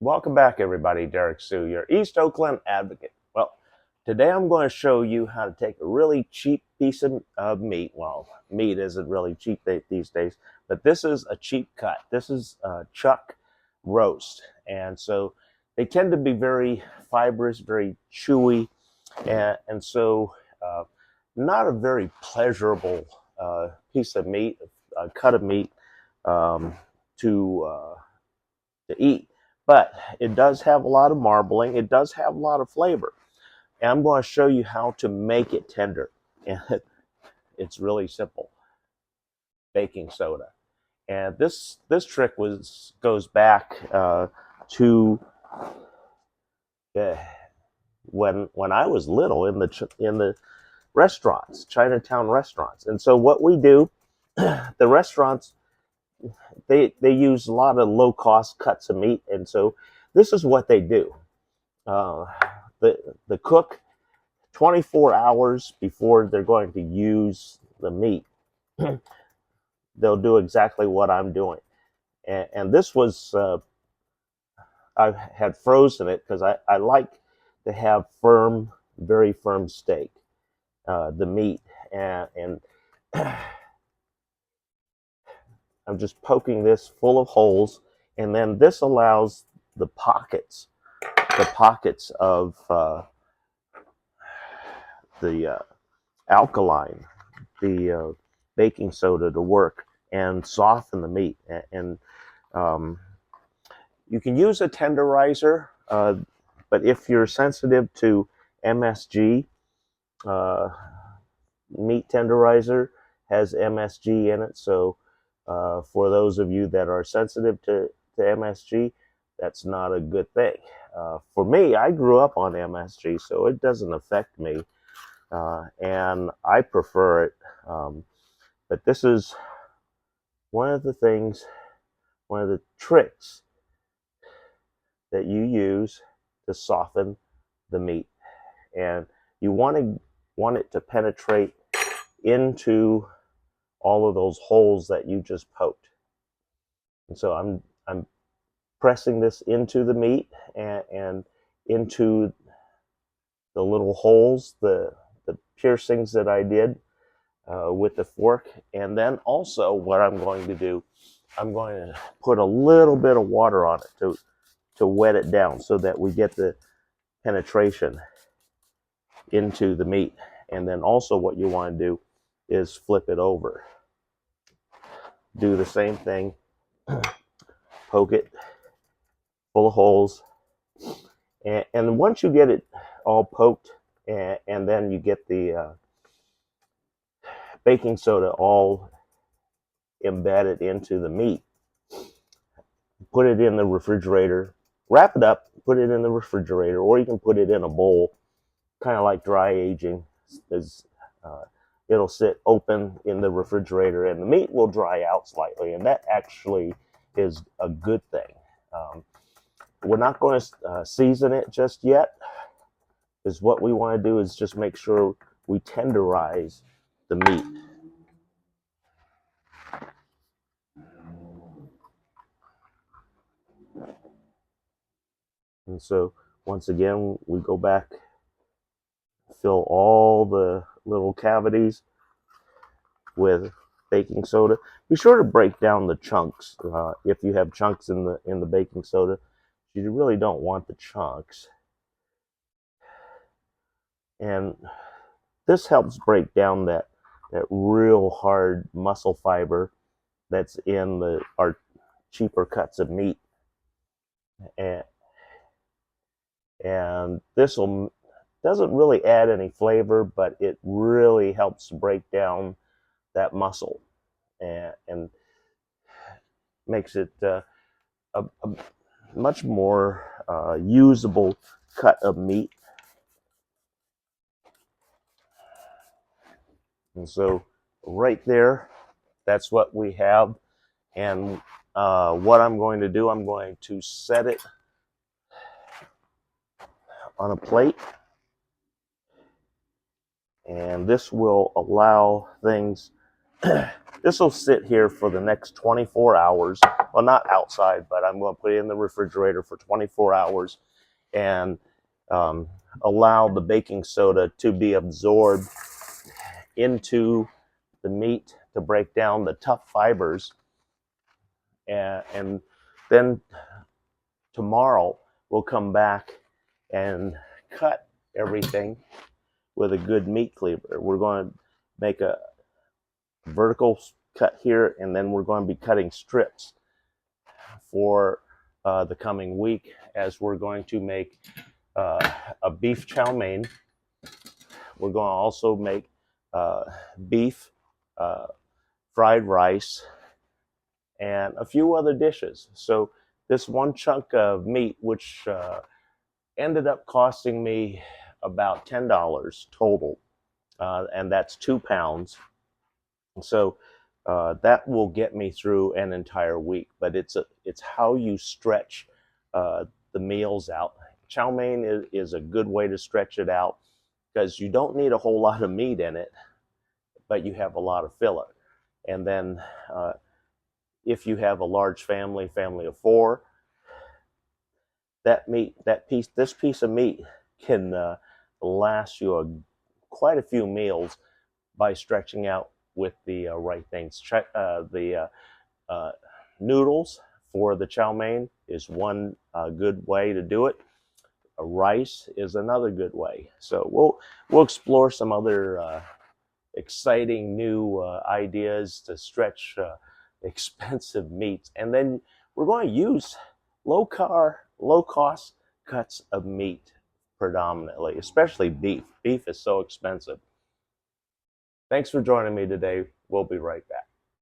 Welcome back, everybody. Derrick Soo, your East Oakland advocate. Well, today I'm going to show you how to take a really cheap piece of meat. Well, meat isn't really cheap these days, but this is a cheap cut. This is chuck roast. And so they tend to be very fibrous, very chewy, and so not a very pleasurable piece of meat, cut of meat um, to, uh, to eat. But it does have a lot of marbling. It does have a lot of flavor. And I'm going to show you how to make it tender. And it's really simple. Baking soda. And this trick goes back to uh, when I was little in the restaurants, Chinatown restaurants. And so what we do, the restaurants, they use a lot of low cost cuts of meat, and so this is what they do. Uh, the cook 24 hours before they're going to use the meat, they'll do exactly what I'm doing. And this was I had frozen it because I like to have firm, very firm steak, the meat, and I'm just poking this full of holes, and then this allows the pockets of the alkaline, the baking soda to work and soften the meat. And um, you can use a tenderizer, but if you're sensitive to MSG, uh, meat tenderizer has MSG in it. So for those of you that are sensitive to MSG, that's not a good thing. For me, I grew up on MSG, so it doesn't affect me, and I prefer it. But this is one of the things, one of the tricks that you use to soften the meat, and you want it to penetrate into all of those holes that you just poked. And so I'm pressing this into the meat and into the little holes, the piercings that I did with the fork. And then also what I'm going to do, I'm going to put a little bit of water on it to wet it down so that we get the penetration into the meat. And then also what you want to do is flip it over. Do the same thing, poke it full of holes. And once you get it all poked, and then you get the baking soda all embedded into the meat, put it in the refrigerator, wrap it up, put it in the refrigerator, or you can put it in a bowl, kind of like dry aging. Is It'll sit open in the refrigerator, and the meat will dry out slightly, and that actually is a good thing. We're not going to season it just yet, because what we want to do is just make sure we tenderize the meat. And so once again, we go back, fill all the little cavities with baking soda. Be sure to break down the chunks. If you have chunks in the baking soda, you really don't want the chunks. And this helps break down that real hard muscle fiber that's in our cheaper cuts of meat. And this doesn't really add any flavor, but it really helps break down that muscle and makes it a much more usable cut of meat. And so right there, that's what we have. And what I'm going to do, I'm going to set it on a plate. And this will allow things This will sit here for the next 24 hours. Well, not outside, but I'm going to put it in the refrigerator for 24 hours and um, allow the baking soda to be absorbed into the meat to break down the tough fibers. And then tomorrow we'll come back and cut everything with a good meat cleaver. We're going to make a vertical cut here, and then we're going to be cutting strips for the coming week, as we're going to make a beef chow mein. We're going to also make beef fried rice and a few other dishes. So this one chunk of meat, which ended up costing me about $10 total, and that's 2 pounds. So that will get me through an entire week. But it's how you stretch the meals out. Chow mein is a good way to stretch it out, because you don't need a whole lot of meat in it, but you have a lot of filler. And then if you have a large family of 4, this piece of meat can last you quite a few meals by stretching out with the right things. The noodles for the chow mein is one good way to do it. Rice is another good way. So we'll explore some other exciting new ideas to stretch expensive meats, and then we're going to use low cost cuts of meat predominantly, especially beef. Beef is so expensive. Thanks for joining me today. We'll be right back.